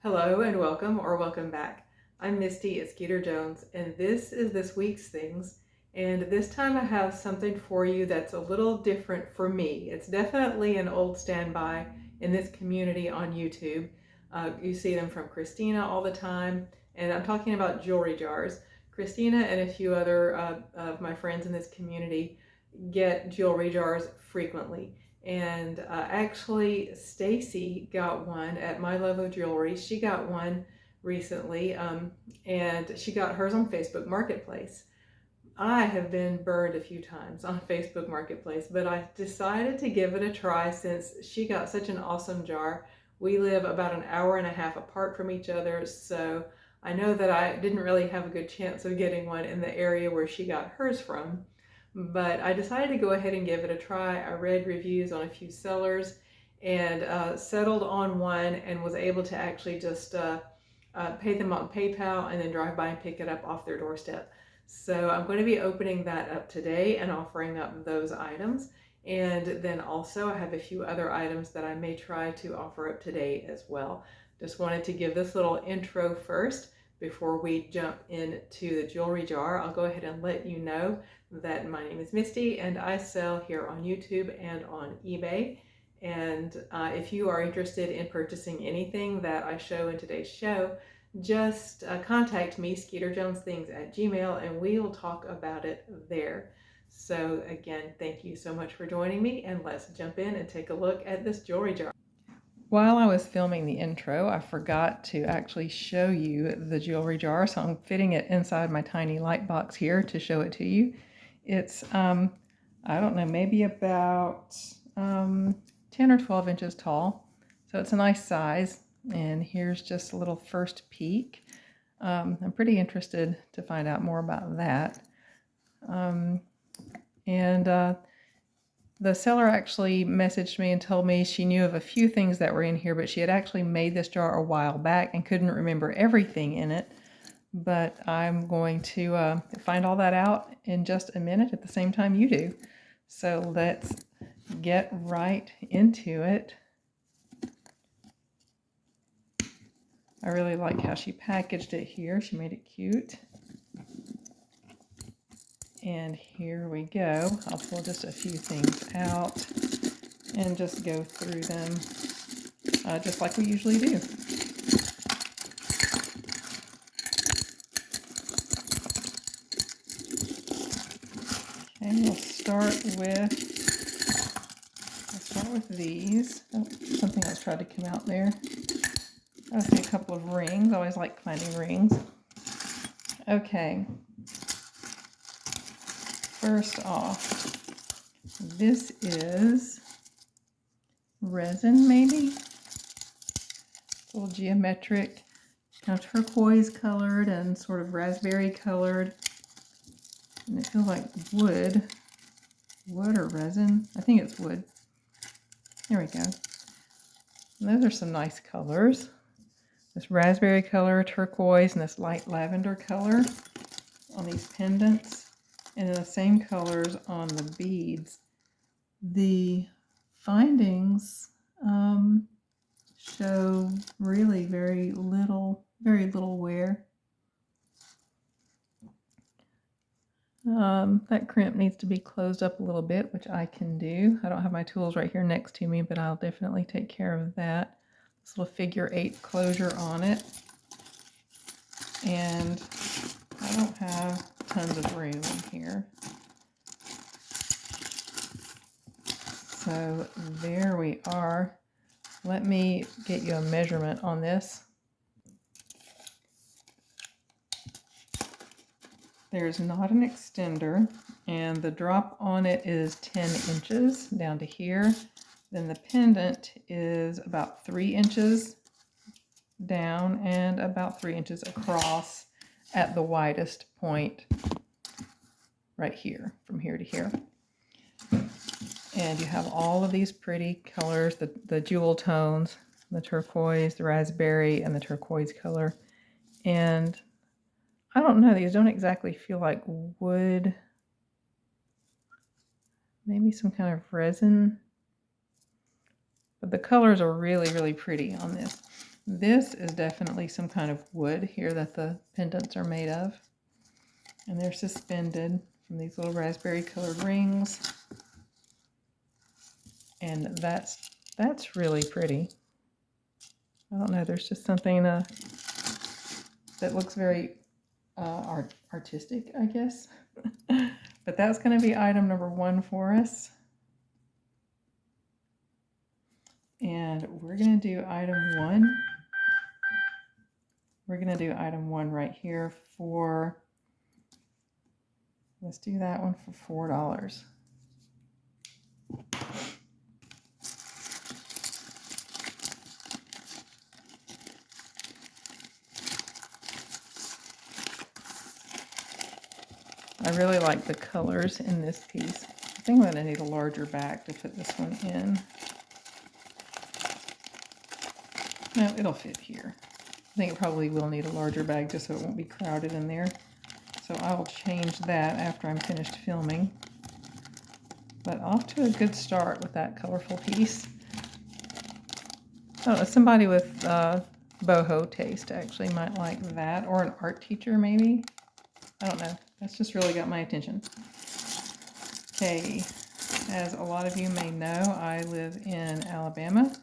Hello and welcome, or welcome back. I'm Misty at Skeeter Jones, and this is this week's things. And this time I have something for you that's a little different for me. It's definitely an old standby in this community on YouTube. You see them from Christina all the time, and I'm talking about jewelry jars. Christina and a few other of my friends in this community get jewelry jars frequently. And actually, Stacy got one at My Love of Jewelry. She got one recently, and she got hers on Facebook Marketplace. I have been burned a few times on Facebook Marketplace, but I decided to give it a try since she got such an awesome jar. We live about an hour and a half apart from each other, so I know that I didn't really have a good chance of getting one in the area where she got hers from. But I decided to go ahead and give it a try. I read reviews on a few sellers and settled on one and was able to actually just pay them on PayPal and then drive by and pick it up off their doorstep. So I'm going to be opening that up today and offering up those items. And then also I have a few other items that I may try to offer up today as well. Just wanted to give this little intro first before we jump into the jewelry jar. I'll go ahead and let you know that my name is Misty and I sell here on YouTube and on eBay. And if you are interested in purchasing anything that I show in today's show, just contact me, skeeterjonesthings at Gmail, and we will talk about it there. So again, thank you so much for joining me, and let's jump in and take a look at this jewelry jar. While I was filming the intro, I forgot to actually show you the jewelry jar, so I'm fitting it inside my tiny light box here to show it to you. It's, I don't know, maybe about 10 or 12 inches tall, so it's a nice size. And here's just a little first peek. I'm pretty interested to find out more about that. The seller actually messaged me and told me she knew of a few things that were in here, but she had actually made this jar a while back and couldn't remember everything in it. But I'm going to find all that out in just a minute at the same time you do. So let's get right into it. I really like how she packaged it here. She made it cute. And here we go. I'll pull just a few things out and just go through them just like we usually do. And we'll start with these. Oh, something else tried to come out there. I see a couple of rings. I always like finding rings. Okay. First off, this is resin, maybe? It's a little geometric, kind of turquoise colored and sort of raspberry colored. And it feels like wood or resin. I think it's wood. There we go. And those are some nice colors. This raspberry color, turquoise, and this light lavender color on these pendants. And then the same colors on the beads. The findings show really very little wear. That crimp needs to be closed up a little bit, which I can do. I don't have my tools right here next to me, but I'll definitely take care of that. This little figure 8 closure on it. And I don't have tons of room in here. So there we are. Let me get you a measurement on this. There's not an extender, and the drop on it is 10 inches down to here. Then the pendant is about 3 inches down and about 3 inches across at the widest point right here, from here to here. And you have all of these pretty colors, the jewel tones, the turquoise, the raspberry, and the turquoise color. And I don't know, these don't exactly feel like wood. Maybe some kind of resin. But the colors are really, really pretty on this. This is definitely some kind of wood here that the pendants are made of. And they're suspended from these little raspberry colored rings. And that's really pretty. I don't know, there's just something that looks very artistic, I guess. But that's going to be item number 1 for us. And we're going to do item 1. We're going to do item 1 right here for, let's do that one for $4. I really like the colors in this piece. I think I'm going to need a larger bag to put this one in. No, it'll fit here. I think it probably will need a larger bag just so it won't be crowded in there. So I'll change that after I'm finished filming. But off to a good start with that colorful piece. Oh, somebody with boho taste actually might like that, or an art teacher maybe. I don't know. That's just really got my attention. Okay, as a lot of you may know, I live in Alabama,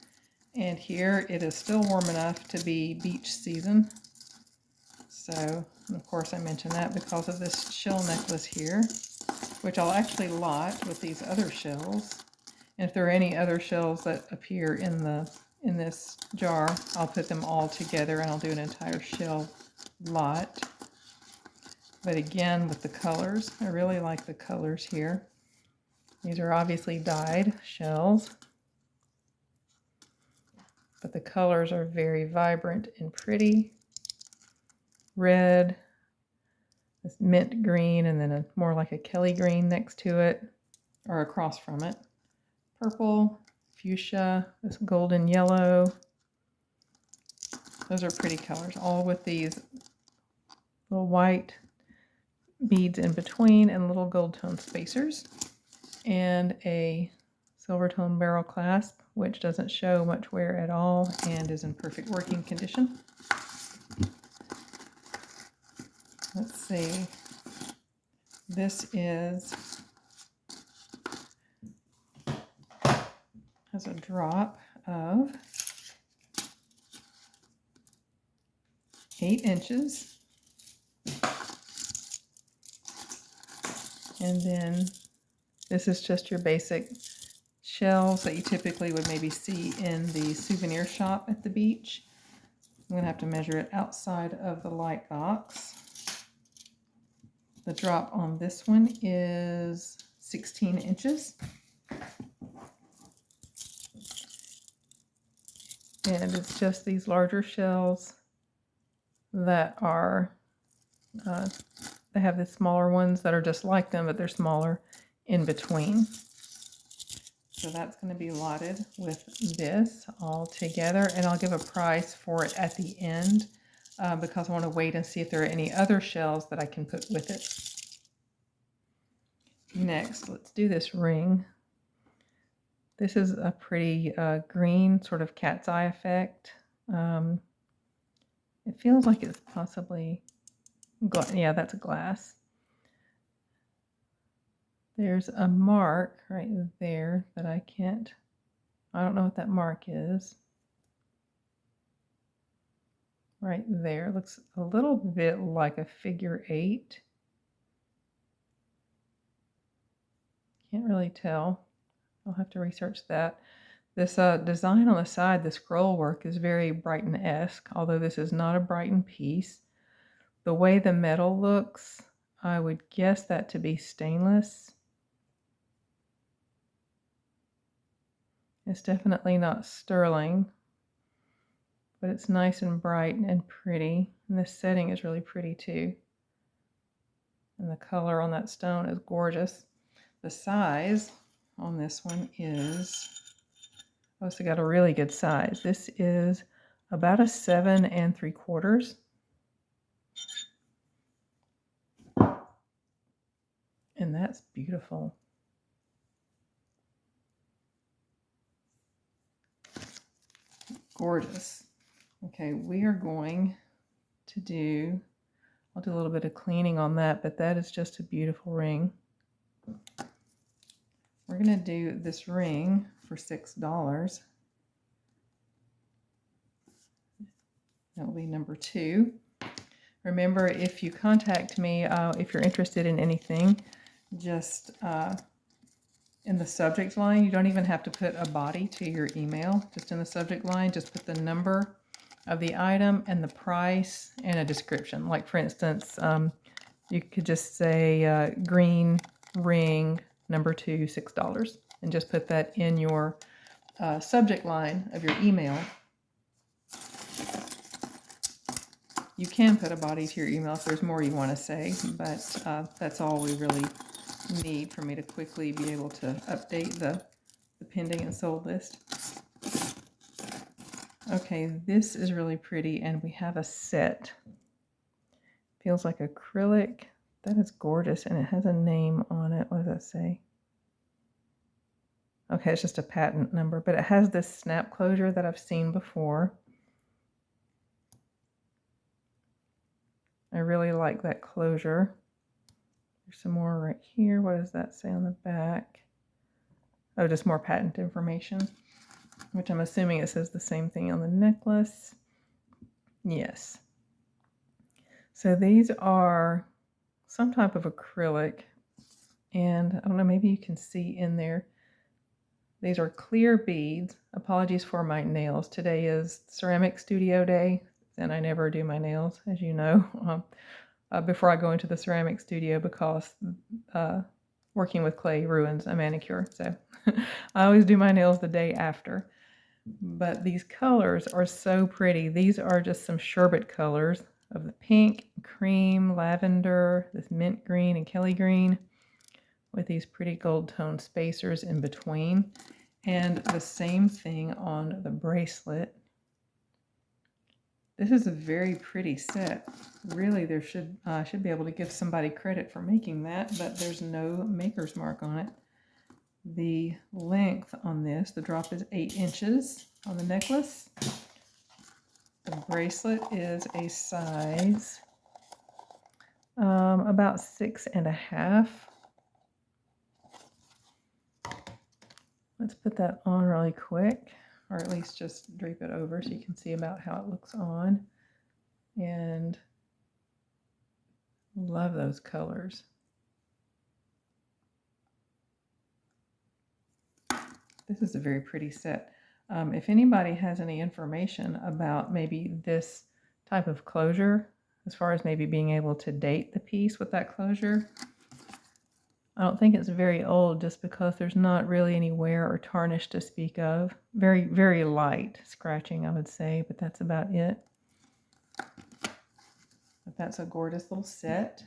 and here it is still warm enough to be beach season. So, of course, I mention that because of this shell necklace here, which I'll actually lot with these other shells. And if there are any other shells that appear in this jar, I'll put them all together and I'll do an entire shell lot. But again, with the colors, I really like the colors here. These are obviously dyed shells, but the colors are very vibrant and pretty. Red, this mint green, and then more like a Kelly green next to it, or across from it. Purple, fuchsia, this golden yellow. Those are pretty colors, all with these little white beads in between and little gold tone spacers. And a silver tone barrel clasp, which doesn't show much wear at all and is in perfect working condition. Let's see. This has a drop of 8 inches. And then this is just your basic shells that you typically would maybe see in the souvenir shop at the beach. I'm going to have to measure it outside of the light box. The drop on this one is 16 inches. And it's just these larger shells that are, they have the smaller ones that are just like them, but they're smaller in between. So that's going to be lotted with this all together, and I'll give a price for it at the end because I want to wait and see if there are any other shells that I can put with it. Next, let's do this ring. This is a pretty green, sort of cat's eye effect. It feels like it's possibly, yeah, that's a glass. There's a mark right there that I don't know what that mark is. Right there, looks a little bit like a figure 8. Can't really tell. I'll have to research that. This design on the side, the scroll work, is very Brighton-esque, although this is not a Brighton piece. The way the metal looks, I would guess that to be stainless. It's definitely not sterling, but it's nice and bright and pretty. And this setting is really pretty too. And the color on that stone is gorgeous. The size on this one is, oh, so got a really good size. This is about a 7 3/4. And that's beautiful. Gorgeous. Okay, we are going to do, I'll do a little bit of cleaning on that, but that is just a beautiful ring. We're going to do this ring for $6. That will be number 2. Remember, if you contact me, if you're interested in anything, just in the subject line, you don't even have to put a body to your email. Just in the subject line, just put the number of the item and the price and a description. Like, for instance, you could just say green ring number 2, $6, and just put that in your subject line of your email. You can put a body to your email if there's more you want to say, but that's all we really need for me to quickly be able to update the pending and sold list. Okay, this is really pretty, and we have a set. Feels like acrylic. That is gorgeous, and it has a name on it. What does that say? Okay, it's just a patent number, but it has this snap closure that I've seen before. I really like that closure. There's some more right here. What does that say on the back? Oh, just more patent information, which I'm assuming it says the same thing on the necklace. Yes. So these are some type of acrylic, and I don't know, maybe you can see in there. These are clear beads. Apologies for my nails. Today is ceramic studio day, and I never do my nails, as you know, before I go into the ceramic studio, because working with clay ruins a manicure. So I always do my nails the day after. But these colors are so pretty. These are just some sherbet colors of the pink, cream, lavender, this mint green, and Kelly green, with these pretty gold tone spacers in between. And the same thing on the bracelet. This is a very pretty set. Really, there should be able to give somebody credit for making that, but there's no maker's mark on it. The length on this, the drop is 8 inches on the necklace. The bracelet is a size about 6.5. Let's put that on really quick, or at least just drape it over so you can see about how it looks on. And love those colors. This is a very pretty set. If anybody has any information about maybe this type of closure, as far as maybe being able to date the piece with that closure, I don't think it's very old, just because there's not really any wear or tarnish to speak of. Very, very light scratching, I would say, but that's about it. But that's a gorgeous little set.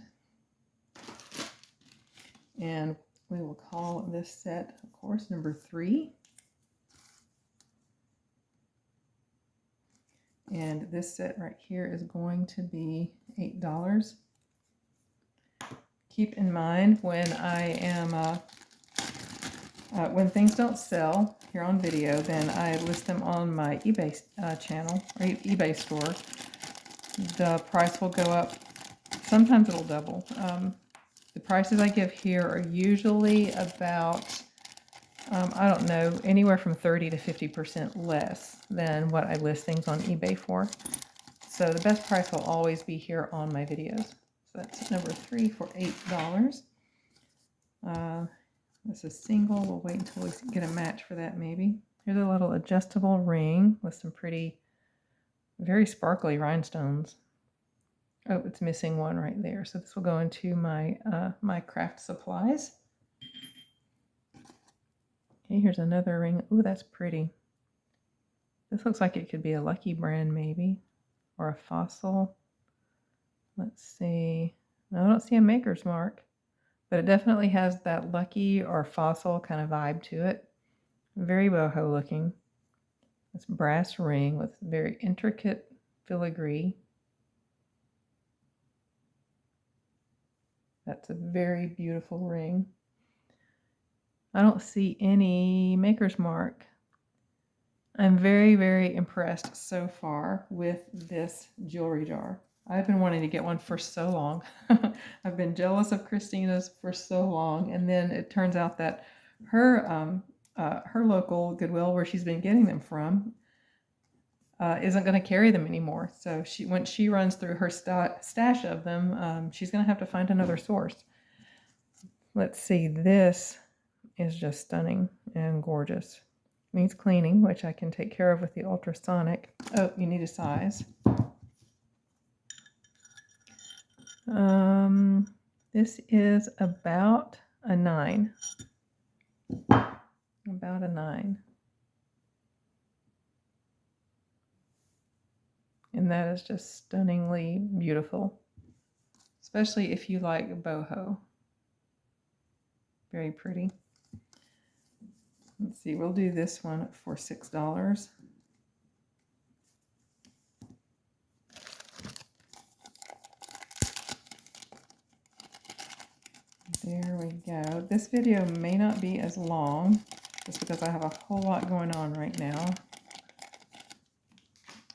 And we will call this set, of course, number 3. And this set right here is going to be $8. Keep in mind, when I am, when things don't sell here on video, then I list them on my eBay channel, or eBay store. The price will go up. Sometimes it'll double. The prices I give here are usually about, I don't know, anywhere from 30 to 50% less than what I list things on eBay for. So the best price will always be here on my videos. So that's number 3 for $8. That's a single. We'll wait until we get a match for that maybe. Here's a little adjustable ring with some pretty, very sparkly rhinestones. Oh, it's missing one right there. So this will go into my my craft supplies. Okay, here's another ring. Ooh, that's pretty. This looks like it could be a Lucky brand maybe, or a Fossil. Let's see. No, I don't see a maker's mark, but it definitely has that Lucky or Fossil kind of vibe to it. Very boho looking. This brass ring with very intricate filigree. That's a very beautiful ring. I don't see any maker's mark. I'm very, very impressed so far with this jewelry jar. I've been wanting to get one for so long. I've been jealous of Christina's for so long, and then it turns out that her local Goodwill, where she's been getting them from, isn't going to carry them anymore. So when she runs through her stash of them, she's going to have to find another source. Let's see, this is just stunning and gorgeous. Needs cleaning, which I can take care of with the ultrasonic. Oh, you need a size. This is about a 9. About a 9. And that is just stunningly beautiful, especially if you like boho. Very pretty. Let's see, we'll do this one for $6. There we go. This video may not be as long, just because I have a whole lot going on right now.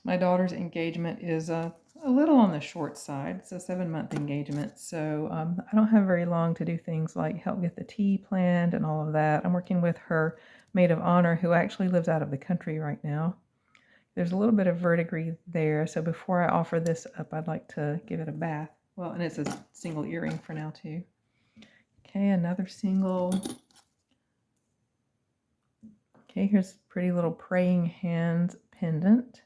My daughter's engagement is a little on the short side. It's a 7-month engagement, so I don't have very long to do things like help get the tea planned and all of that. I'm working with her maid of honor, who actually lives out of the country right now. There's a little bit of verdigris there, so before I offer this up, I'd like to give it a bath. Well, and it's a single earring for now, too. Okay, another single. Okay, here's a pretty little praying hands pendant.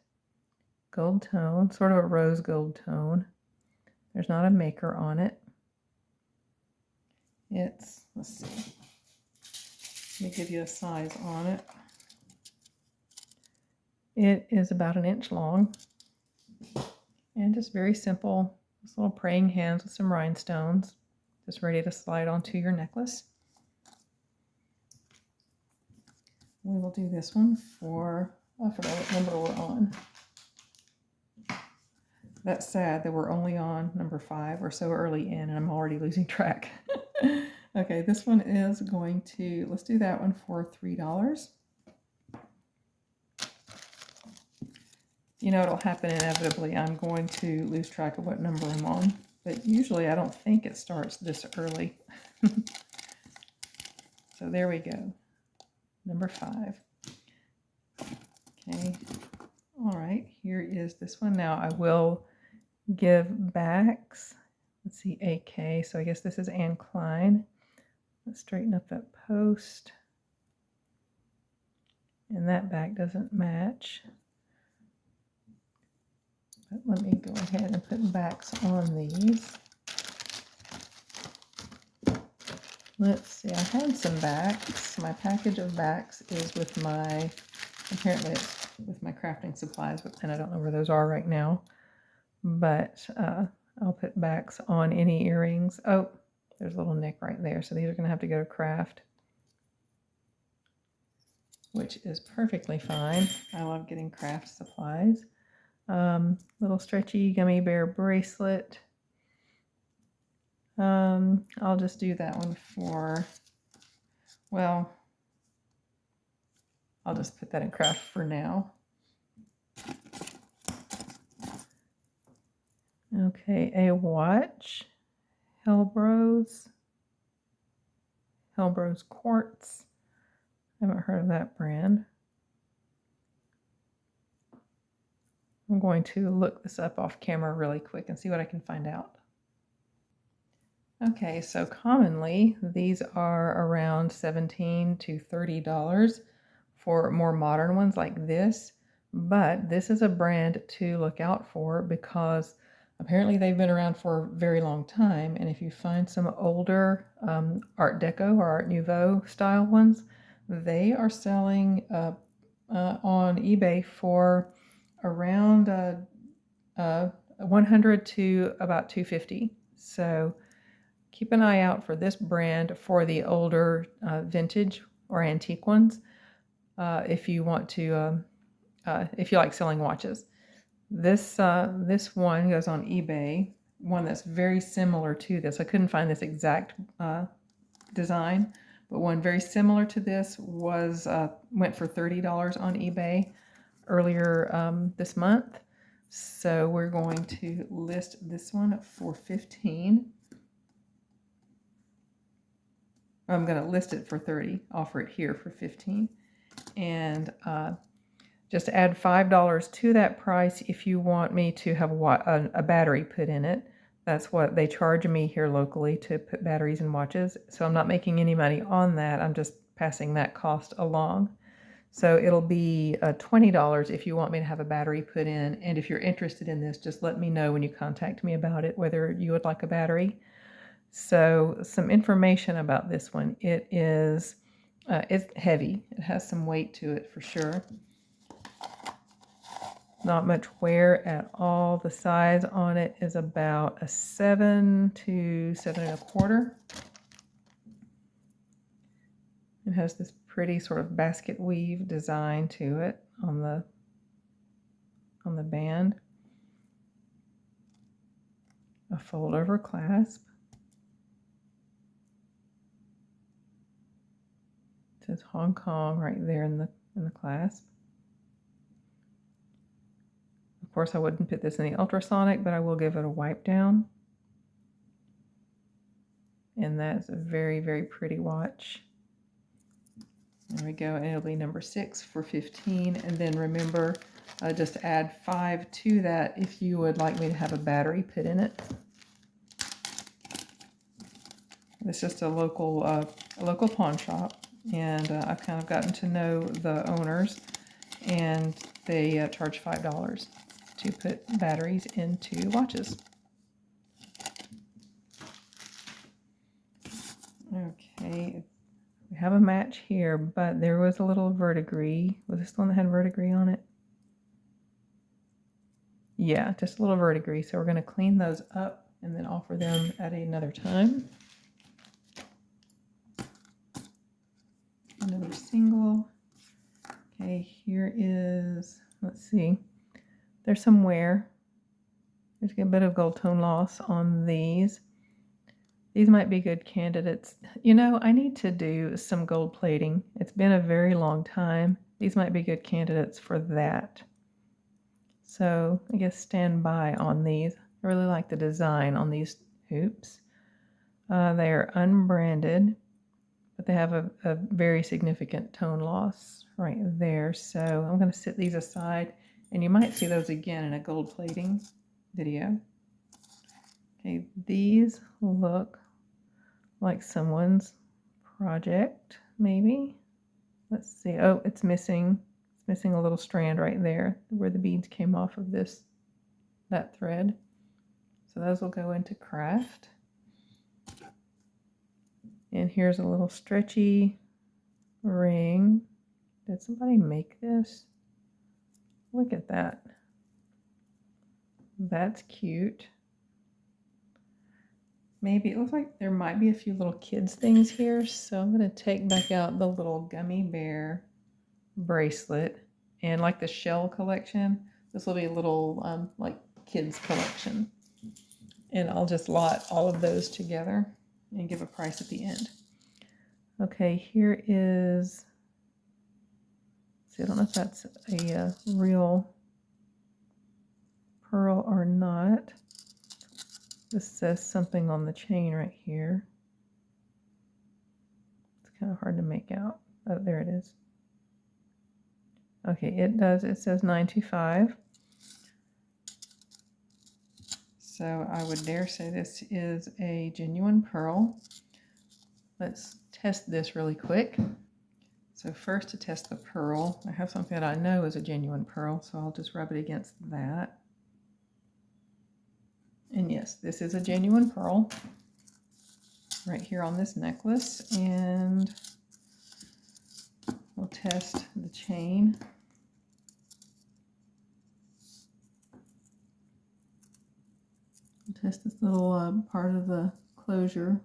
Gold tone, sort of a rose gold tone. There's not a maker on it. It's, let's see, let me give you a size on it. It is about 1 inch long and just very simple. This little praying hands with some rhinestones, just ready to slide onto your necklace. We will do this one for, I forgot what number we're on. That's sad that we're only on number 5. We're so early in and I'm already losing track. Okay, this one is going to, let's do that one for $3. You know, it'll happen inevitably. I'm going to lose track of what number I'm on, but usually I don't think it starts this early. So there we go. Number 5. Okay. All right, here is this one. Now I will give backs. Let's see, AK. So I guess this is Anne Klein. Let's straighten up that post. And that back doesn't match. But let me go ahead and put backs on these. Let's see, I had some backs. My package of backs is with my, apparently it's with my crafting supplies, and I don't know where those are right now. But I'll put backs on any earrings. Oh, there's a little nick right there. So these are going to have to go to craft, which is perfectly fine. I love getting craft supplies. Little stretchy gummy bear bracelet. I'll just do that one for, well, I'll just put that in craft for now. Okay, a watch, Hellbros Quartz. I haven't heard of that brand. I'm going to look this up off camera really quick and see what I can find out. Okay, so commonly these are around $17 to $30 for more modern ones like this, but this is a brand to look out for because apparently they've been around for a very long time, and if you find some older Art Deco or Art Nouveau style ones, they are selling on eBay for around $100 to about $250. So keep an eye out for this brand for the older vintage or antique ones if you want to, if you like selling watches. This one goes on eBay, one that's very similar to this. I couldn't find this exact design, but one very similar to this was went for $30 on eBay. earlier this month. So we're going to list this one for 15. I'm going to list it for 30, offer it here for 15. And just add $5 to that price if you want me to have a battery put in it. That's what they charge me here locally, to put batteries in watches. So I'm not making any money on that. I'm just passing that cost along. So it'll be $20 if you want me to have a battery put in. And if you're interested in this, just let me know when you contact me about it, whether you would like a battery. So some information about this one. It's heavy. It has some weight to it for sure. Not much wear at all. The size on it is about a 7 to 7 1/4. It has this pretty sort of basket weave design to it on the band. A fold over clasp. It says Hong Kong right there in the clasp. Of course, I wouldn't put this in the ultrasonic, but I will give it a wipe down. And that's a very, very pretty watch. There we go, and it'll be number 6 for 15. And then remember, just add 5 to that if you would like me to have a battery put in it. It's just a local pawn shop, and I've kind of gotten to know the owners, and they charge $5 to put batteries into watches. Okay, we have a match here, but there was a little verdigris. Was this the one that had verdigris on it? Yeah, just a little verdigris. So we're going to clean those up and then offer them at another time. Another single. Okay, here is, let's see, there's some wear. There's a bit of gold tone loss on these. These might be good candidates. You know, I need to do some gold plating. It's been a very long time. These might be good candidates for that. So I guess stand by on these. I really like the design on these hoops. They are unbranded, but they have a very significant tone loss right there. So I'm going to set these aside, and you might see those again in a gold plating video. Okay, these look like someone's project, maybe. Let's see. Oh, it's missing. It's missing a little strand right there where the beads came off of that thread. So those will go into craft. And here's a little stretchy ring. Did somebody make this? Look at that. That's cute. Maybe it looks like there might be a few little kids things here. So I'm going to take back out the little gummy bear bracelet. And like the shell collection, this will be a little like kids collection. And I'll just lot all of those together and give a price at the end. Okay, here is, see, I don't know if that's a real pearl or not. This says something on the chain right here. It's kind of hard to make out. Oh, there it is. Okay, it does. It says 925. So I would dare say this is a genuine pearl. Let's test this really quick. So first, to test the pearl, I have something that I know is a genuine pearl, so I'll just rub it against that. And yes, this is a genuine pearl right here on this necklace. And we'll test the chain. We'll test this little part of the closure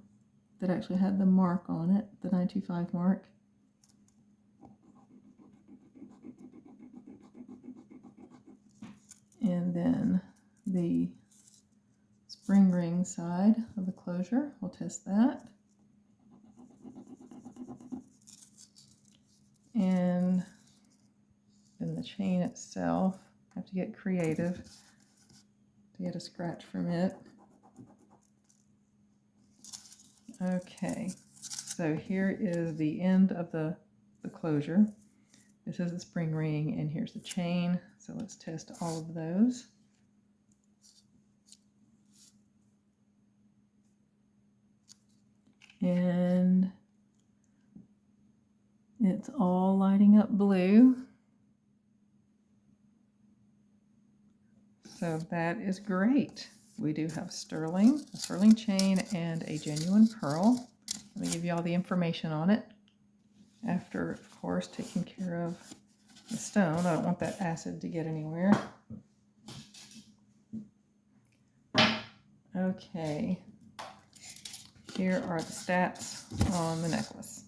that actually had the mark on it, the 925 mark. And then the spring ring side of the closure, we'll test that. And in the chain itself. I have to get creative to get a scratch from it. Okay, so here is the end of the closure. This is the spring ring, and here's the chain. So let's test all of those. And it's all lighting up blue. So that is great. We do have sterling, a sterling chain, and a genuine pearl. Let me give you all the information on it. After, of course, taking care of the stone. I don't want that acid to get anywhere. Okay. Here are the stats on the necklace.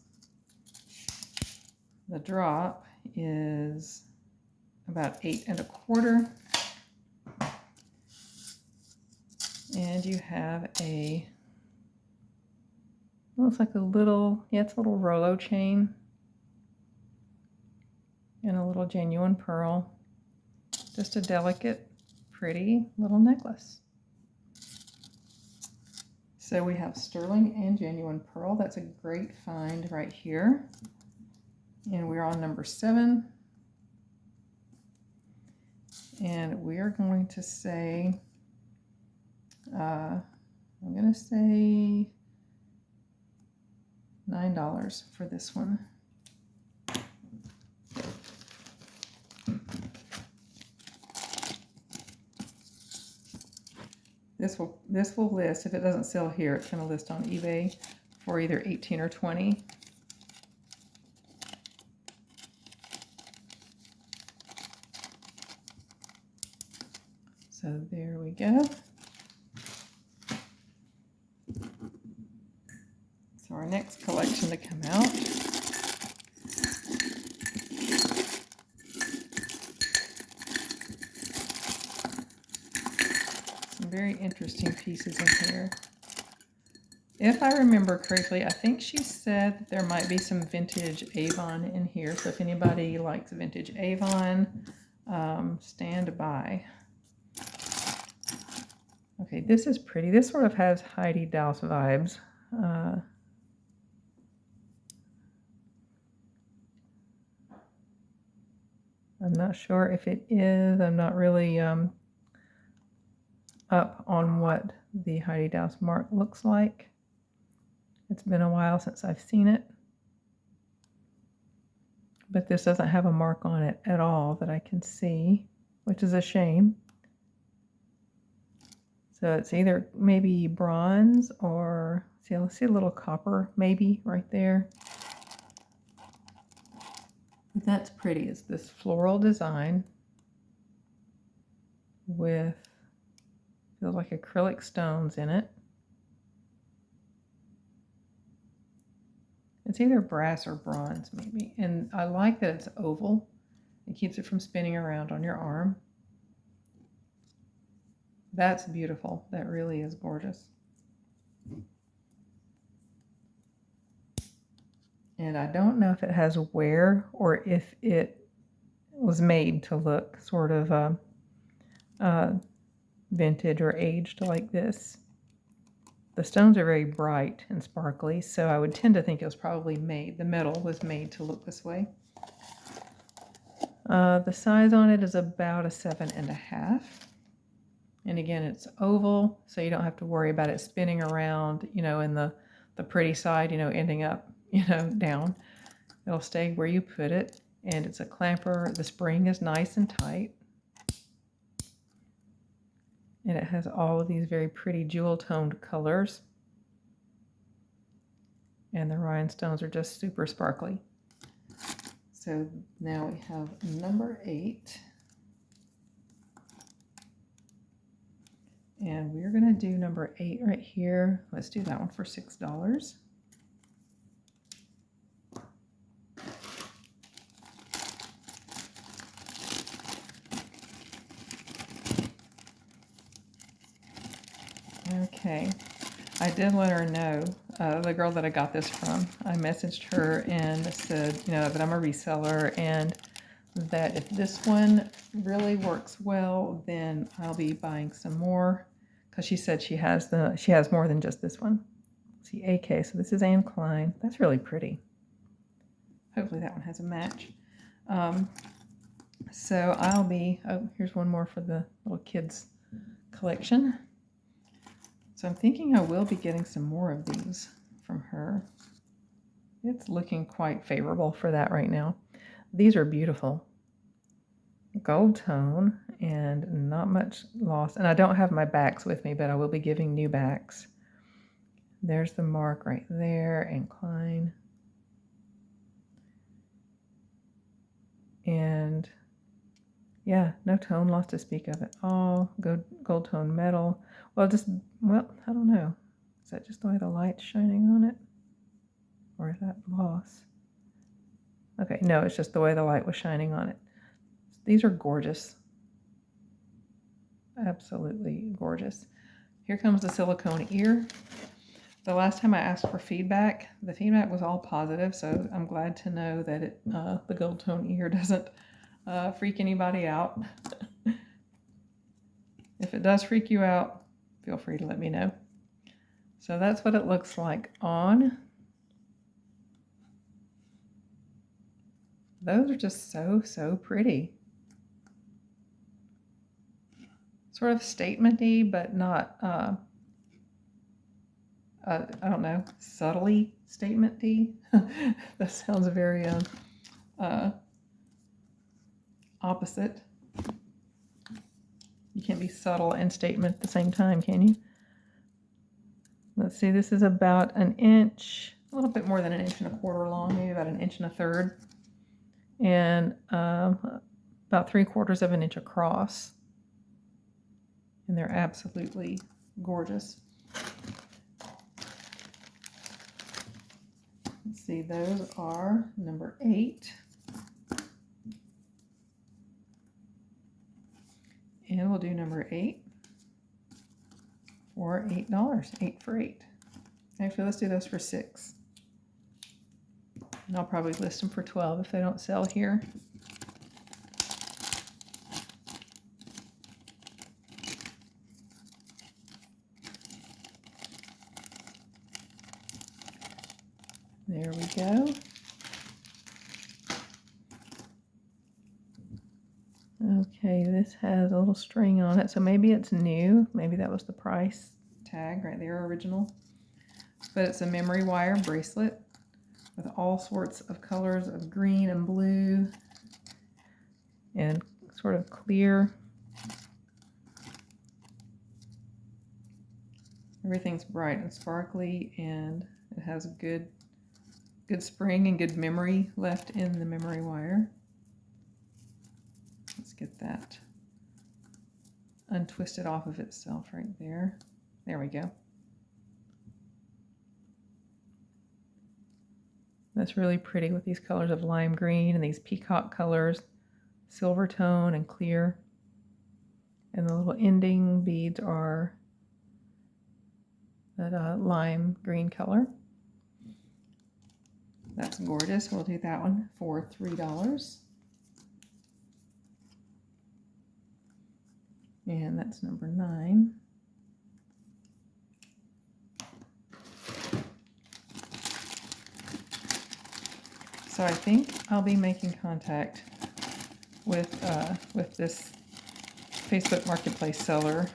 The drop is about 8 1/4. And you have a, looks like a little, yeah, it's a little Rolo chain. And a little genuine pearl. Just a delicate, pretty little necklace. So we have sterling and genuine pearl. That's a great find right here. And we're on number 7. And we are going to say, I'm going to say $9 for this one. This will list, if it doesn't sell here, it's going to list on eBay for either 18 or 20. So there we go. So our next collection to come out very interesting pieces in here. If I remember correctly, I think she said there might be some vintage Avon in here. So if anybody likes vintage Avon, stand by. Okay, this is pretty. This sort of has Heidi Daus vibes. I'm not sure if it is. I'm not really up on what the Heidi Daus mark looks like. It's been a while since I've seen it. But this doesn't have a mark on it at all that I can see, which is a shame. So it's either maybe bronze or, see, let's see a little copper maybe right there. But that's pretty. It's this floral design with, feels like acrylic stones in it. It's either brass or bronze maybe. And I like that it's oval. It keeps it from spinning around on your arm. That's beautiful. That really is gorgeous. And I don't know if it has wear or if it was made to look sort of vintage or aged like this. The stones are very bright and sparkly, so I would tend to think it was probably made, the metal was made to look this way. The size on it is about a 7.5. And again, it's oval, so you don't have to worry about it spinning around, you know, in the pretty side, you know, ending up, you know, down. It'll stay where you put it, and it's a clamper. The spring is nice and tight. And it has all of these very pretty jewel-toned colors. And the rhinestones are just super sparkly. So now we have number 8. And we're going to do number 8 right here. Let's do that one for $6. Okay, I did let her know, the girl that I got this from, I messaged her and said, you know, that I'm a reseller and that if this one really works well, then I'll be buying some more, because she said she has more than just this one. See, AK, so this is Anne Klein. That's really pretty. Hopefully that one has a match. So I'll be, oh, here's one more for the little kids collection. So I'm thinking I will be getting some more of these from her. It's looking quite favorable for that right now. These are beautiful. Gold tone and not much loss. And I don't have my backs with me, but I will be giving new backs. There's the mark right there, and Klein. And yeah, no tone loss to speak of at all. Gold tone metal. Well, I don't know. Is that just the way the light's shining on it? Or is that loss? Okay, no, it's just the way the light was shining on it. These are gorgeous. Absolutely gorgeous. Here comes the silicone ear. The last time I asked for feedback, the feedback was all positive, so I'm glad to know that the gold tone ear doesn't freak anybody out. If it does freak you out, feel free to let me know. So that's what it looks like on. Those are just so pretty. Sort of statement-y, but not, I don't know, subtly statement-y. That sounds very opposite. You can't be subtle and statement at the same time, can you? Let's see, this is about an inch, a little bit more than an inch and a quarter long, maybe about an inch and a third, and about 3/4 of an inch across. And they're absolutely gorgeous. Let's see, those are number 8. And we'll do number 8 for $8. 8 for 8. Actually, let's do those for $6. And I'll probably list them for $12 if they don't sell here. There we go. Okay, this has a little string on it, so maybe it's new. Maybe that was the price tag right there, original. But it's a memory wire bracelet with all sorts of colors of green and blue and sort of clear. Everything's bright and sparkly, and it has a good spring and good memory left in the memory wire. Let's get that untwisted off of itself right there. There we go. That's really pretty with these colors of lime green and these peacock colors, silver tone and clear. And the little ending beads are that lime green color. That's gorgeous. We'll do that one for $3. And that's number 9. So I think I'll be making contact with this Facebook Marketplace seller.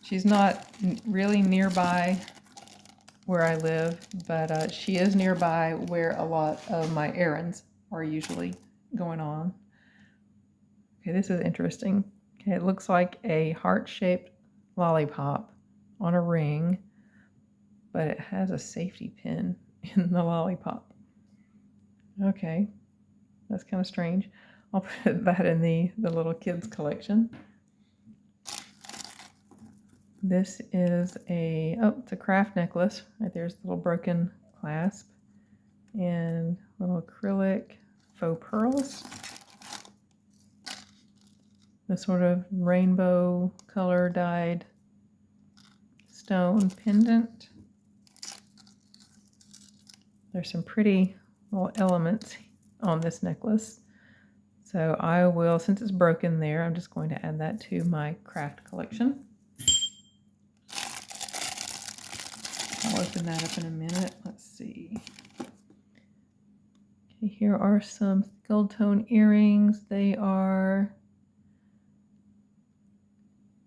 She's not really nearby where I live, but she is nearby where a lot of my errands are usually going on. Okay, this is interesting. Okay, it looks like a heart-shaped lollipop on a ring, but it has a safety pin in the lollipop. Okay, that's kind of strange. I'll put that in the little kids collection. This is it's a craft necklace. Right there's the little broken clasp and little acrylic faux pearls. The sort of rainbow color dyed stone pendant. There's some pretty little elements on this necklace. So I will, since it's broken there, I'm just going to add that to my craft collection. I'll open that up in a minute. Let's see. Okay, here are some gold tone earrings. They are,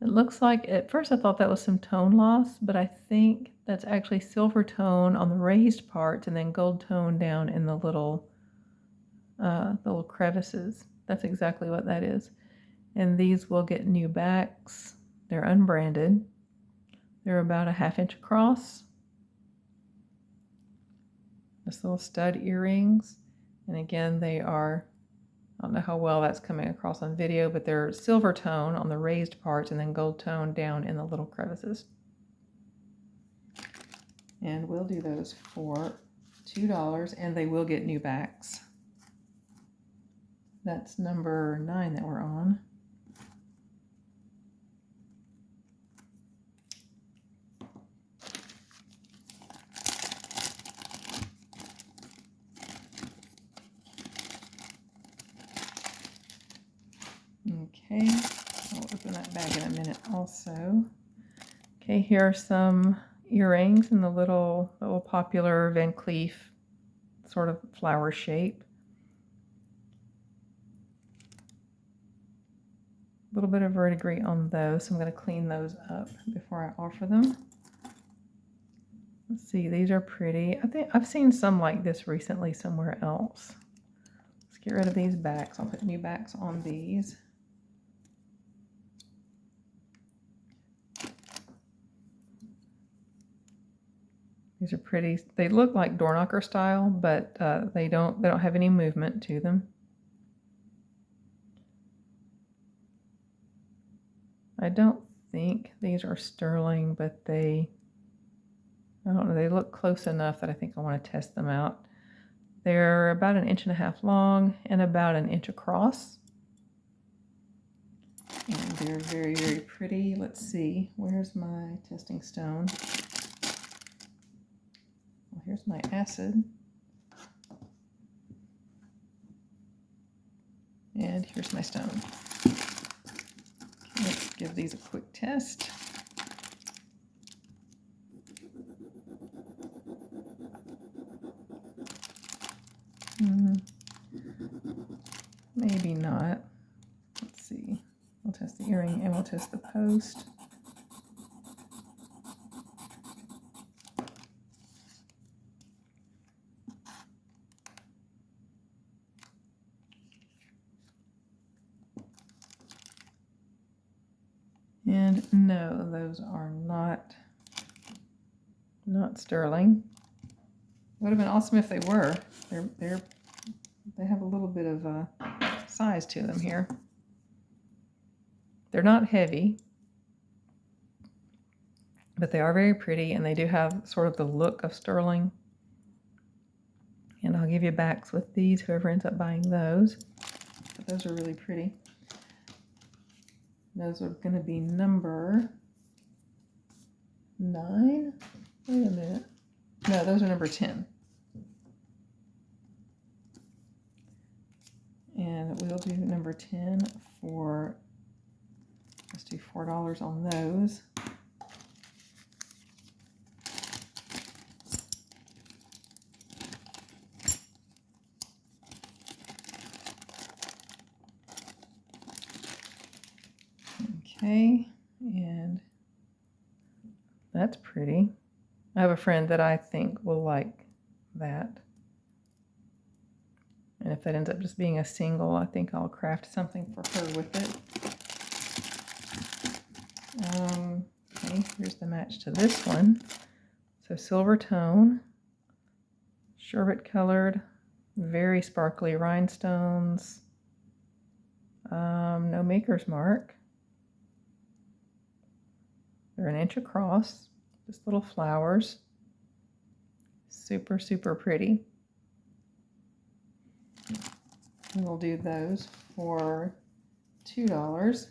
it looks like, at first I thought that was some tone loss, but I think that's actually silver tone on the raised parts and then gold tone down in the little crevices. That's exactly what that is. And these will get new backs. They're unbranded. They're about a 1/2 inch across. This little stud earrings. And again, they are, I don't know how well that's coming across on video, but they're silver tone on the raised parts and then gold tone down in the little crevices. And we'll do those for $2, and they will get new backs. That's number 9 that we're on. Okay, I'll open that bag in a minute also. Okay, here are some earrings in the little popular Van Cleef sort of flower shape. A little bit of verdigris on those, so I'm going to clean those up before I offer them. Let's see, these are pretty. I think I've seen some like this recently somewhere else. Let's get rid of these backs. I'll put new backs on these. These are pretty. They look like door knocker style, but they don't have any movement to them. I don't think these are sterling, but I don't know, they look close enough that I think I want to test them out. They're about 1.5 inches long and about 1 inch across. And they're very, very pretty. Let's see, where's my testing stone? Well, here's my acid. And here's my stone. Okay, let's give these a quick test. Maybe not. Let's see. We'll test the earring and we'll test the post. And no, those are not sterling. It would have been awesome if they were. They have a little bit of size to them here. They're not heavy, but they are very pretty, and they do have sort of the look of sterling. And I'll give you backs with these, whoever ends up buying those. But those are really pretty. Those are going to be number 9. Wait a minute. No, those are number 10. And we'll do number 10 for, let's do $4 on those. Okay, and that's pretty. I have a friend that I think will like that. And if that ends up just being a single, I think I'll craft something for her with it. Okay, here's the match to this one. So silver tone, sherbet colored, very sparkly rhinestones, no maker's mark. They're 1 inch across, just little flowers. Super, super pretty. And we'll do those for $2.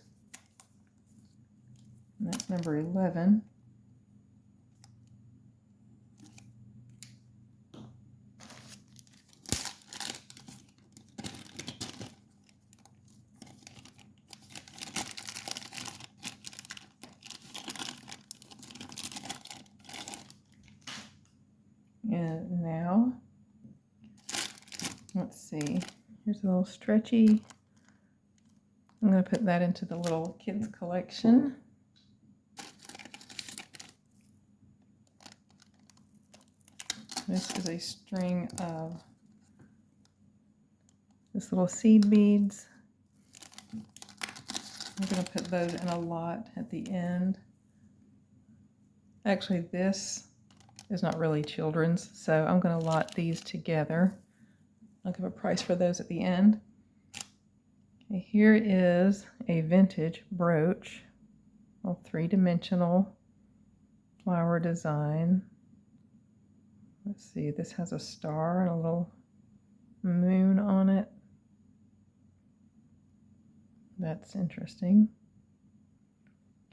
And that's number 11. let's see. Here's a little stretchy. I'm going to put that into the little kids collection. This is a string of this little seed beads. I'm going to put those in a lot at the end. Actually, this is not really children's, so I'm going to lot these together. I'll give a price for those at the end. Okay, here is a vintage brooch, a three-dimensional flower design. Let's see, this has a star and a little moon on it. That's interesting.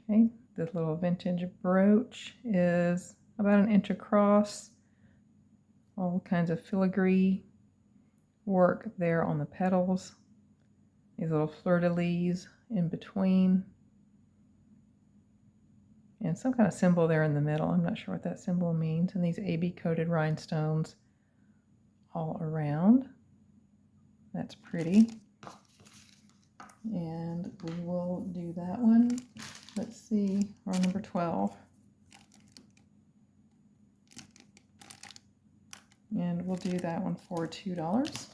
Okay, this little vintage brooch is about 1 inch across. All kinds of filigree work there on the petals. These little fleur-de-lis in between. And some kind of symbol there in the middle. I'm not sure what that symbol means. And these AB-coated rhinestones all around. That's pretty. And we will do that one. Let's see, our number 12. And we'll do that one for $2.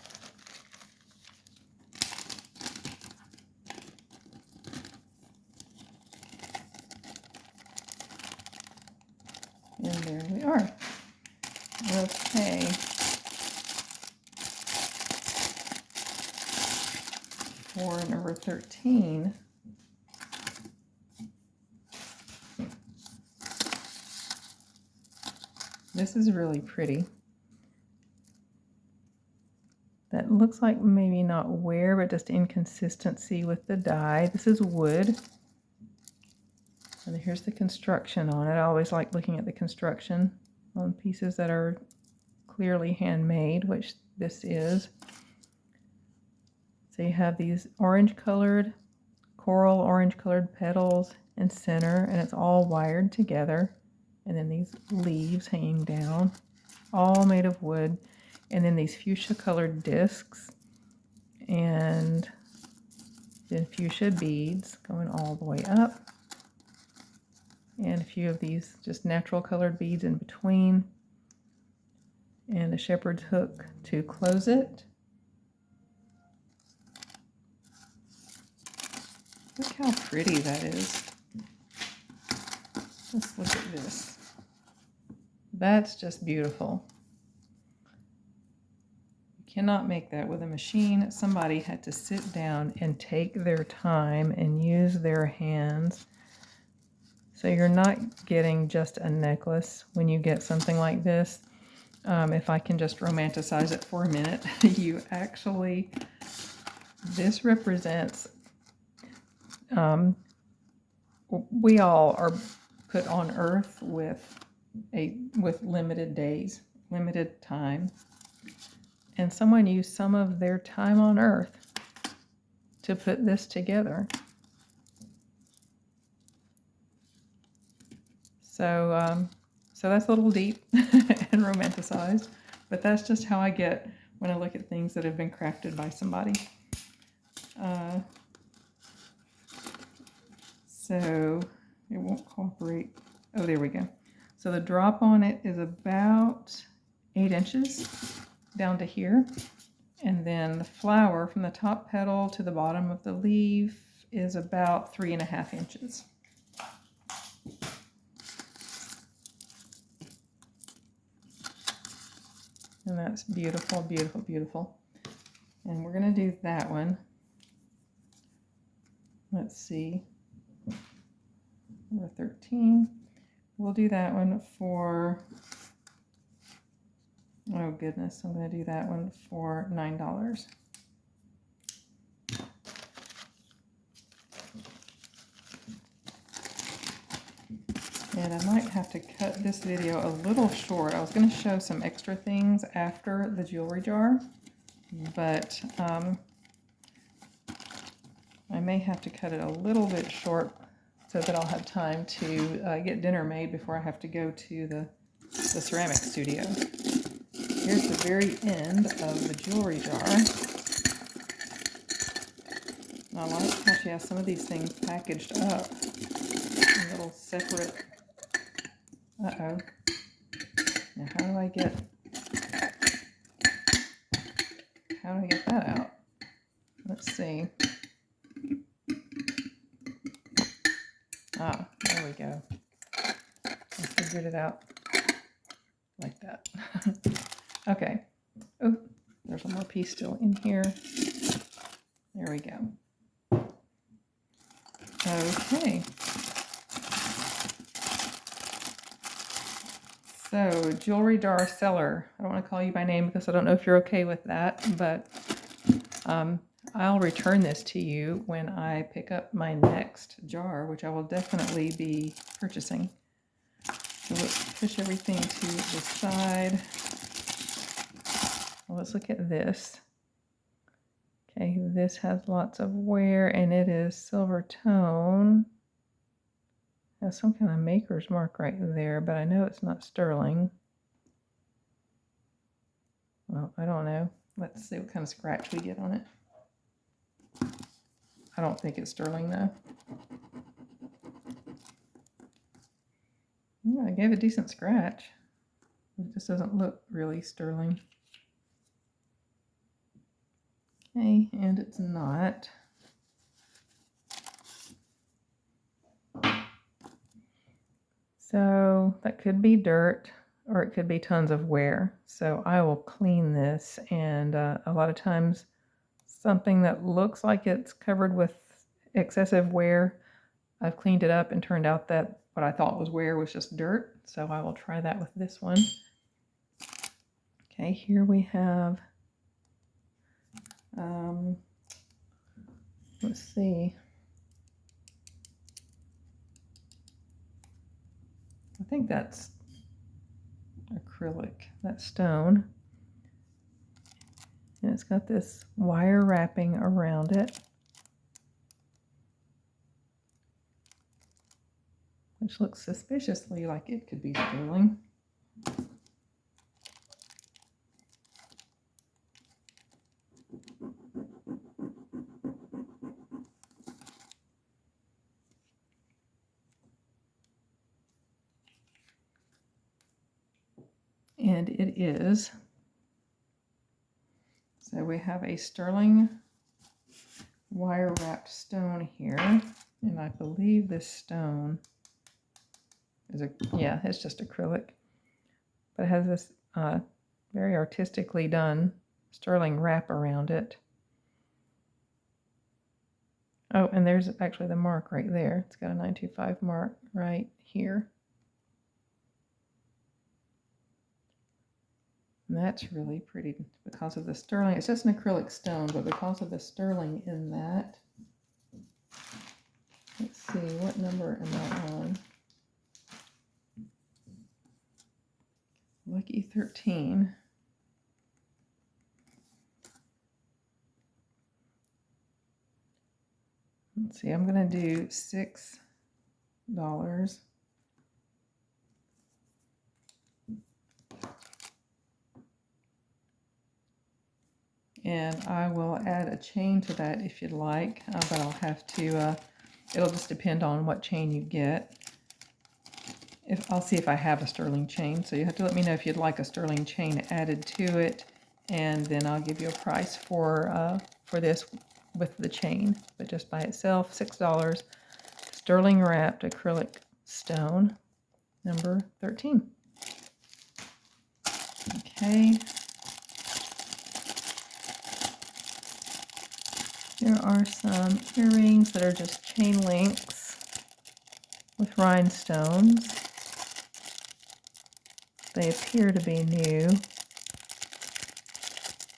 And there we are. Okay. For number 13, this is really pretty. That looks like maybe not wear, but just inconsistency with the dye. This is wood. And here's the construction on it. I always like looking at the construction on pieces that are clearly handmade, which this is. So you have these orange-colored, coral orange-colored petals and center, and it's all wired together. And then these leaves hanging down, all made of wood. And then these fuchsia-colored discs, and then fuchsia beads going all the way up. And a few of these just natural colored beads in between. And a shepherd's hook to close it. Look how pretty that is. Let's look at this. That's just beautiful. You cannot make that with a machine. Somebody had to sit down and take their time and use their hands. So you're not getting just a necklace when you get something like this. If I can just romanticize it for a minute, you actually, this represents, we all are put on earth with limited days, limited time. And someone used some of their time on earth to put this together. So that's a little deep and romanticized, but that's just how I get when I look at things that have been crafted by somebody. So it won't cooperate. Oh, there we go. So the drop on it is about 8 inches down to here. And then the flower from the top petal to the bottom of the leaf is about 3.5 inches. And that's beautiful, beautiful, beautiful. And we're going to do that one. Let's see. Number 13. We'll do that one for, oh goodness, I'm going to do that one for $9. And I might have to cut this video a little short. I was going to show some extra things after the jewelry jar, but I may have to cut it a little bit short so that I'll have time to get dinner made before I have to go to the ceramic studio. here's the very end of the jewelry jar. And I like how she has some of these things packaged up in little separate. Uh-oh. Now how do I get that out? Let's see. Ah, there we go. I figured it out like that. Okay. Oh, there's one more piece still in here. There we go. Okay. So, jewelry jar seller. I don't want to call you by name because I don't know if you're okay with that, but I'll return this to you when I pick up my next jar, which I will definitely be purchasing. So let's push everything to the side. Well, let's look at this. Okay, this has lots of wear and it is silver tone. Has some kind of maker's mark right there, but I know it's not sterling. Well, I don't know. Let's see what kind of scratch we get on it. I don't think it's sterling though. Yeah, I gave a decent scratch. It just doesn't look really sterling. Okay, and it's not. So that could be dirt or it could be tons of wear. So I will clean this, and a lot of times something that looks like it's covered with excessive wear, I've cleaned it up and turned out that what I thought was wear was just dirt. So I will try that with this one. Okay, here we have, let's see. I think that's acrylic, that stone. And it's got this wire wrapping around it, which looks suspiciously like it could be sterling. And it is. So we have a sterling wire wrapped stone here, and I believe this stone is it's just acrylic, but it has this very artistically done sterling wrap around it. Oh, and there's actually the mark right there. It's got a 925 mark right here. And that's really pretty because of the sterling. It's just an acrylic stone, but because of the sterling in that. Let's see, what number am I on? Lucky 13. Let's see, I'm going to do $6. And I will add a chain to that if you'd like, but I'll have to, it'll just depend on what chain you get. I'll see if I have a sterling chain, so you have to let me know if you'd like a sterling chain added to it, and then I'll give you a price for this with the chain. But just by itself, $6, sterling wrapped acrylic stone, number 13. Okay. There are some earrings that are just chain links with rhinestones. They appear to be new.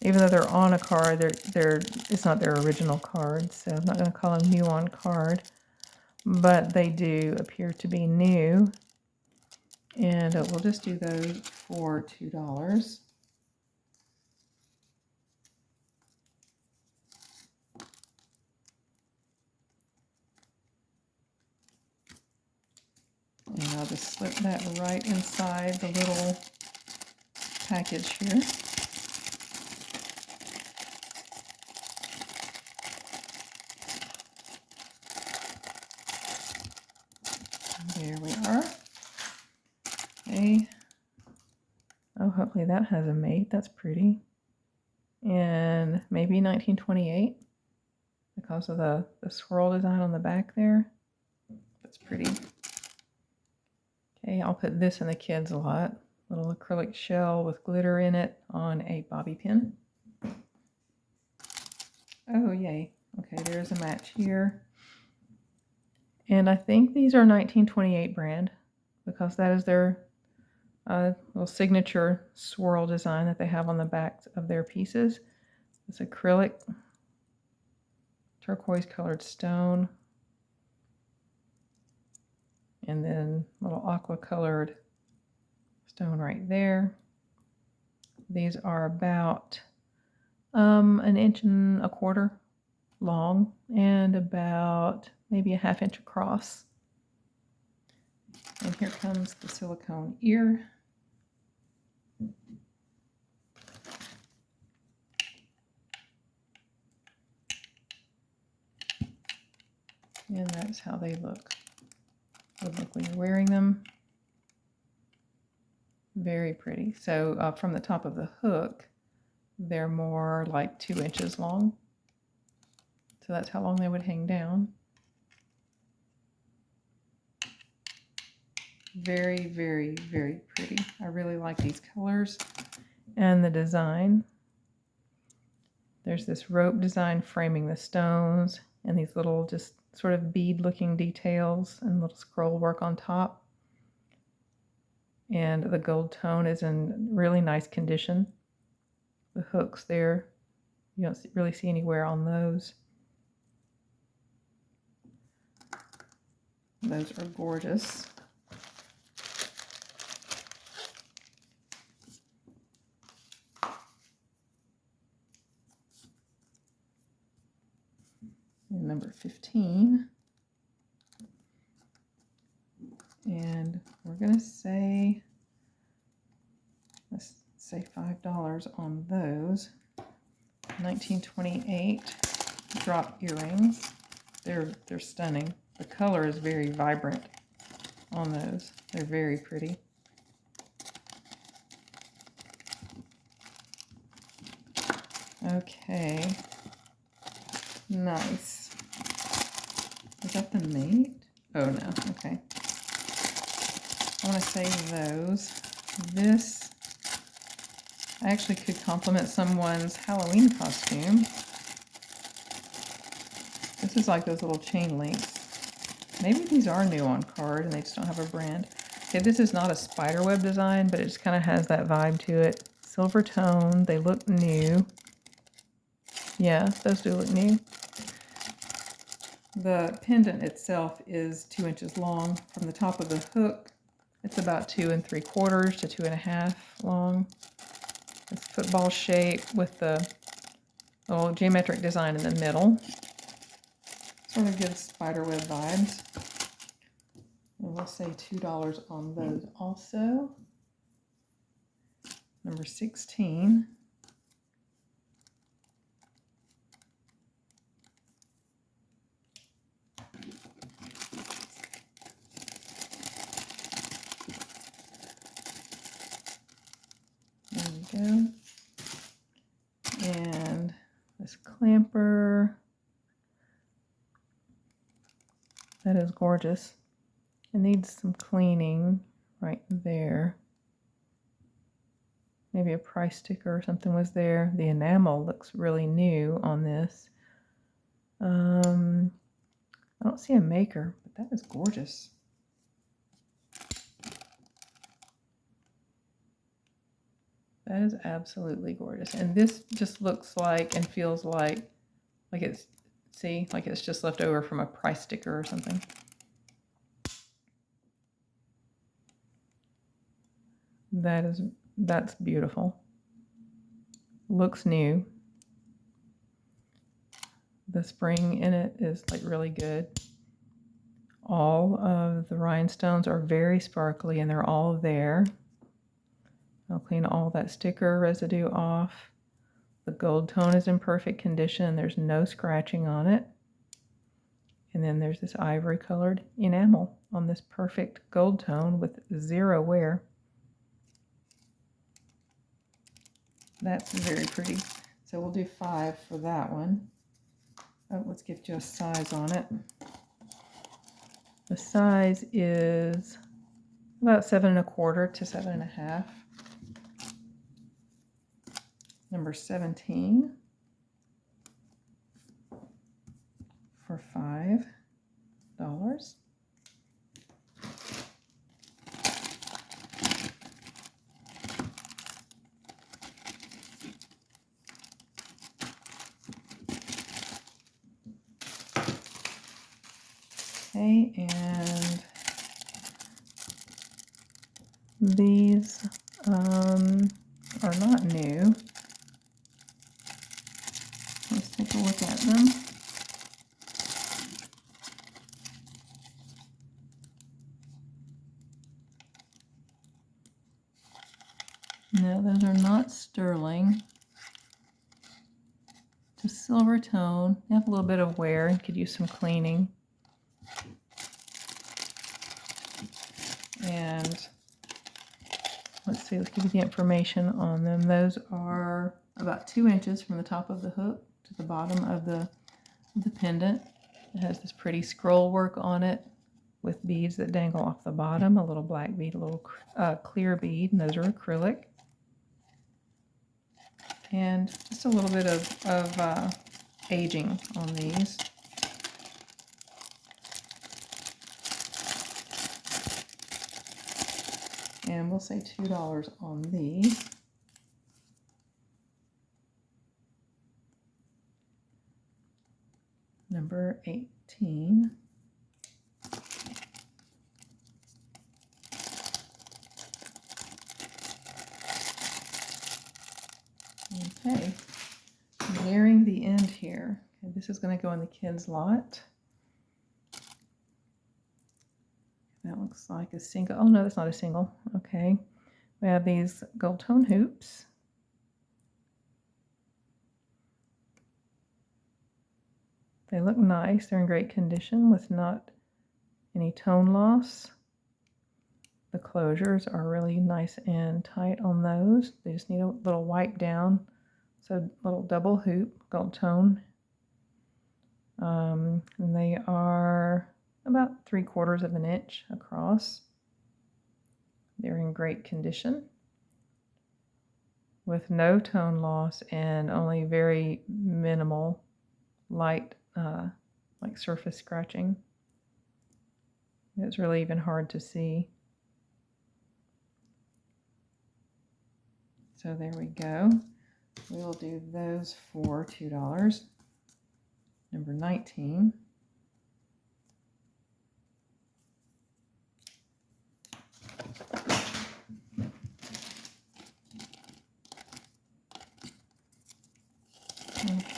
Even though they're on a card, it's not their original card, so I'm not going to call them new on card. But they do appear to be new. And we'll just do those for $2. And I'll just slip that right inside the little package here. There we are. Okay. Oh, hopefully that has a mate. That's pretty. And maybe 1928 because of the swirl design on the back there. That's pretty. Okay, I'll put this in the kids a lot. Little acrylic shell with glitter in it on a bobby pin. Oh, yay. Okay, there's a match here. And I think these are 1928 brand because that is their little signature swirl design that they have on the backs of their pieces. It's acrylic, turquoise colored stone, and then little aqua colored stone right there. These are about 1.25 inches long and about maybe a 1/2 inch across. And here comes the silicone ear. And that's how they look when you're wearing them. Very pretty. So from the top of the hook, they're more like 2 inches long. So that's how long they would hang down. Very, very, very pretty. I really like these colors and the design. There's this rope design framing the stones and these little just sort of bead looking details and little scroll work on top. And the gold tone is in really nice condition. The hooks there, you don't really see any wear on those. Those are gorgeous. And number 15. And we're going to say, let's say $5 on those. 1928 drop earrings. They're stunning. The color is very vibrant on those. They're very pretty. Okay. Nice. Is that the mate? Oh no, okay. I want to save those. This actually could complement someone's Halloween costume. This is like those little chain links. Maybe these are new on card and they just don't have a brand. Okay, this is not a spiderweb design, but it just kind of has that vibe to it. Silver tone, they look new. Yeah, those do look new. The pendant itself is 2 inches long. From the top of the hook, it's about 2 3/4 to 2.5 long. It's football shape with the little geometric design in the middle. Sort of gives spiderweb vibes. And we'll say $2 on those also. Number 16. There we go. And this clamper. That is gorgeous. It needs some cleaning right there. Maybe a price sticker or something was there. The enamel looks really new on this. I don't see a maker, but that is gorgeous. That is absolutely gorgeous. And this just looks like and feels like it's, see, like it's just left over from a price sticker or something. That's beautiful. Looks new. The spring in it is like really good. All of the rhinestones are very sparkly and they're all there. I'll clean all that sticker residue off. The gold tone is in perfect condition. There's no scratching on it. And then there's this ivory colored enamel on this perfect gold tone with zero wear. That's very pretty. So we'll do 5 for that one. Oh, let's give you a size on it. The size is about 7 1/4 to 7 1/2. Number 17 for $5. Okay, and these are not new. Let's take a look at them. No, those are not sterling. Just silver tone. They have a little bit of wear and could use some cleaning. And let's see, let's give you the information on them. Those are about 2 inches from the top of the hook to the bottom of the pendant. It has this pretty scroll work on it with beads that dangle off the bottom, a little black bead, a little clear bead, and those are acrylic. And just a little bit of aging on these. And we'll say $2 on these. Number 18. Okay, nearing the end here. Okay, this is going to go in the kids' lot. That looks like a single. Oh no, that's not a single. Okay, we have these gold tone hoops. They look nice. They're in great condition with not any tone loss. The closures are really nice and tight on those. They just need a little wipe down. So little double hoop, gold tone. And they are about 3/4 of an inch across. They're in great condition with no tone loss and only very minimal light like surface scratching. It's really even hard to see. So there we go. We'll do those for $2. Number 19.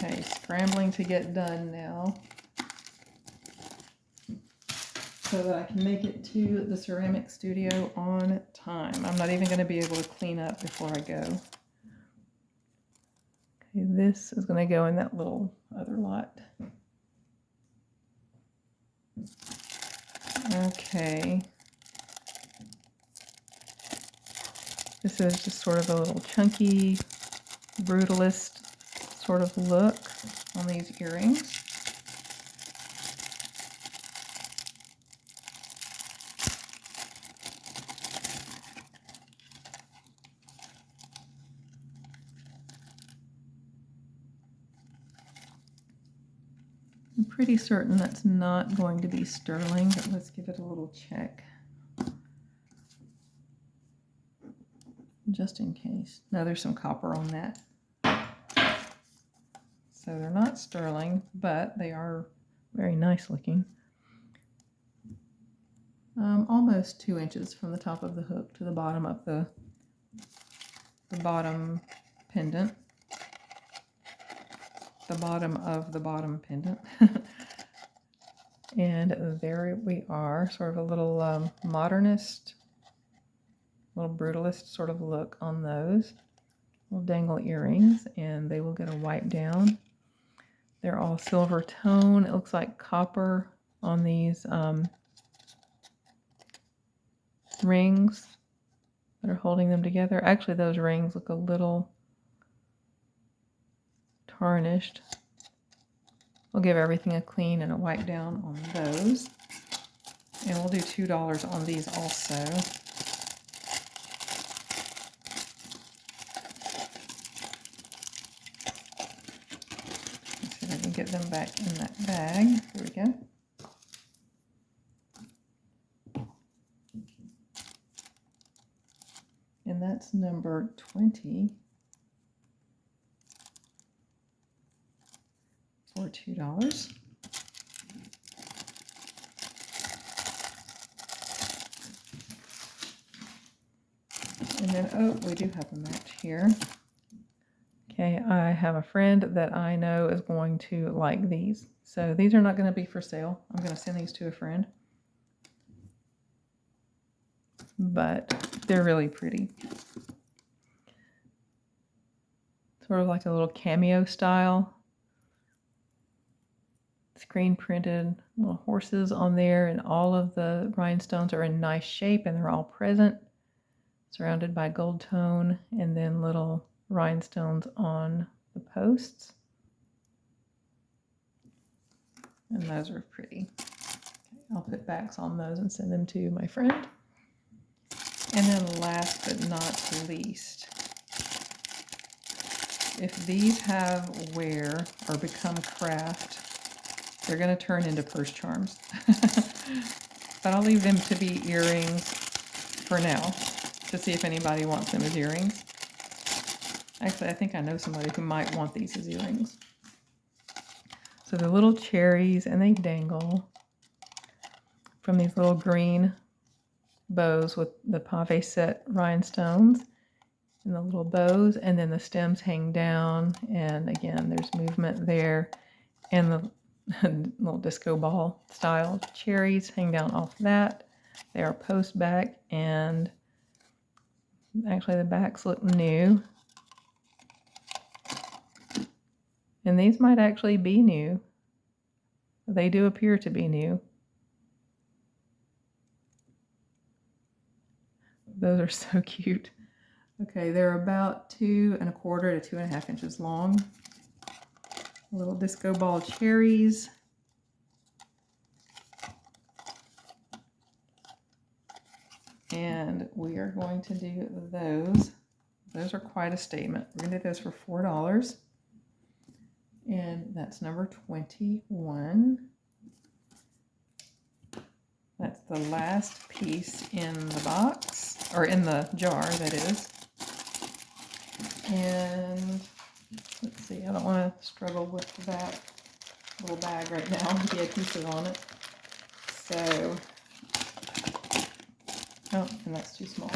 Okay, scrambling to get done now so that I can make it to the ceramic studio on time. I'm not even going to be able to clean up before I go. Okay, this is going to go in that little other lot. Okay. This is just sort of a little chunky, brutalist sort of look on these earrings. I'm pretty certain that's not going to be sterling, but let's give it a little check. Just in case. No, there's some copper on that. So they're not sterling, but they are very nice looking. Almost 2 inches from the top of the hook to the bottom of the bottom pendant. The bottom of the bottom pendant. And there we are, sort of a little modernist little brutalist sort of look on those. Little dangle earrings, and they will get a wipe down. They're all silver tone. It looks like copper on these rings that are holding them together. Actually, those rings look a little tarnished. We'll give everything a clean and a wipe down on those. And we'll do $2 on these also. Let's see if I can get them back in that bag. Here we go. And that's number 20 for $2. And then, oh, we do have a match here. Okay, I have a friend that I know is going to like these. So these are not going to be for sale. I'm going to send these to a friend. But they're really pretty. Sort of like a little cameo style. Screen printed little horses on there, and all of the rhinestones are in nice shape and they're all present, surrounded by gold tone, and then little rhinestones on the posts. And those are pretty. Okay, I'll put backs on those and send them to my friend. And then last but not least, if these have wear or become craft, they're going to turn into purse charms. But I'll leave them to be earrings for now, to see if anybody wants them as earrings. Actually, I think I know somebody who might want these as earrings. So they're little cherries, and they dangle from these little green bows with the pave set rhinestones and the little bows, and then the stems hang down, and again there's movement there, and the little disco ball style cherries hang down off that. They are post back, and actually the backs look new, and these might actually be new. They do appear to be new. Those are so cute. Okay, they're about 2 1/4 to 2 1/2 inches long. Little disco ball cherries. And we are going to do those. Those are quite a statement. We're going to do those for $4. And that's number 21. That's the last piece in the box, or in the jar, that is. And let's see, I don't want to struggle with that little bag right now. He had pieces on it. So, oh, and that's too small.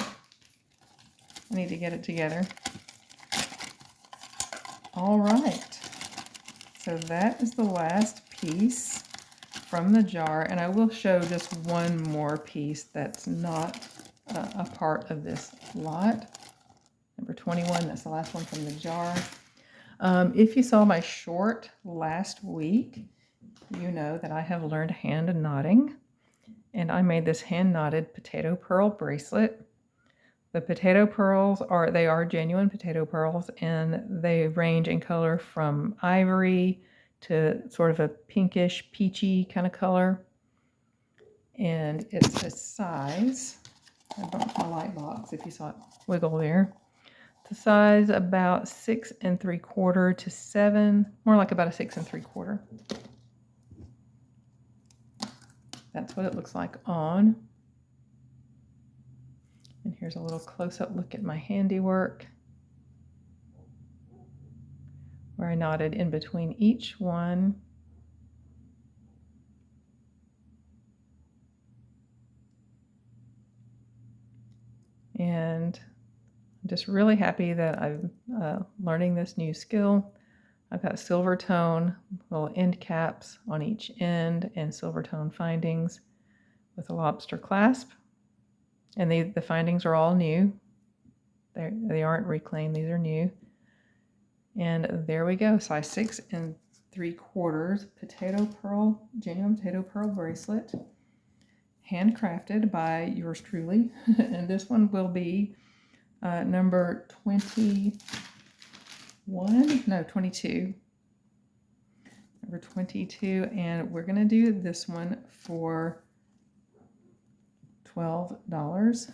I need to get it together. All right. So that is the last piece from the jar, and I will show just one more piece that's not a part of this lot. Number 21, that's the last one from the jar. If you saw my short last week, you know that I have learned hand knotting, and I made this hand knotted potato pearl bracelet. The potato pearls are genuine potato pearls, and they range in color from ivory to sort of a pinkish, peachy kind of color. And it's a size, I bumped my light box if you saw it wiggle there. It's a size about 6 3/4 to 7, more like about a 6 3/4. That's what it looks like on. And here's a little close-up look at my handiwork, where I knotted in between each one. And I'm just really happy that I'm learning this new skill. I've got silver tone little end caps on each end and silver tone findings with a lobster clasp. And the findings are all new. They aren't reclaimed, these are new. And there we go, size 6 3/4 potato pearl, genuine potato pearl bracelet, handcrafted by yours truly. And this one will be number 22. Number 22, and we're gonna do this one for $12.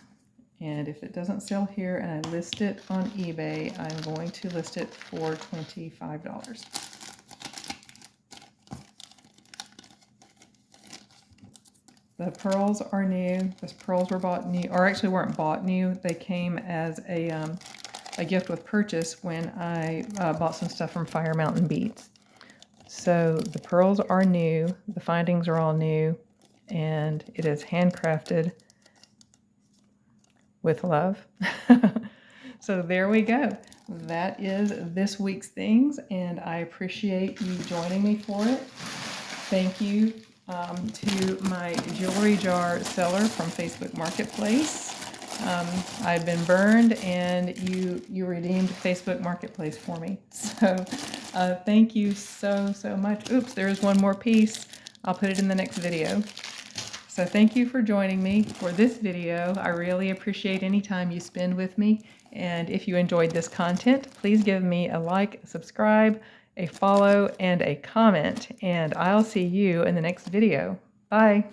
And if it doesn't sell here and I list it on eBay, I'm going to list it for $25. The pearls are new. The pearls were bought new, or actually weren't bought new. They came as a gift with purchase when I bought some stuff from Fire Mountain Beads. So the pearls are new. The findings are all new, and it is handcrafted with love. So there we go. That is this week's things, and I appreciate you joining me for it. Thank you to my jewelry jar seller from Facebook Marketplace. I've been burned, and you redeemed Facebook Marketplace for me. So thank you so much. Oops, there is one more piece. I'll put it in the next video. So thank you for joining me for this video. I really appreciate any time you spend with me. And if you enjoyed this content, please give me a like, a subscribe, a follow, and a comment. And I'll see you in the next video. Bye.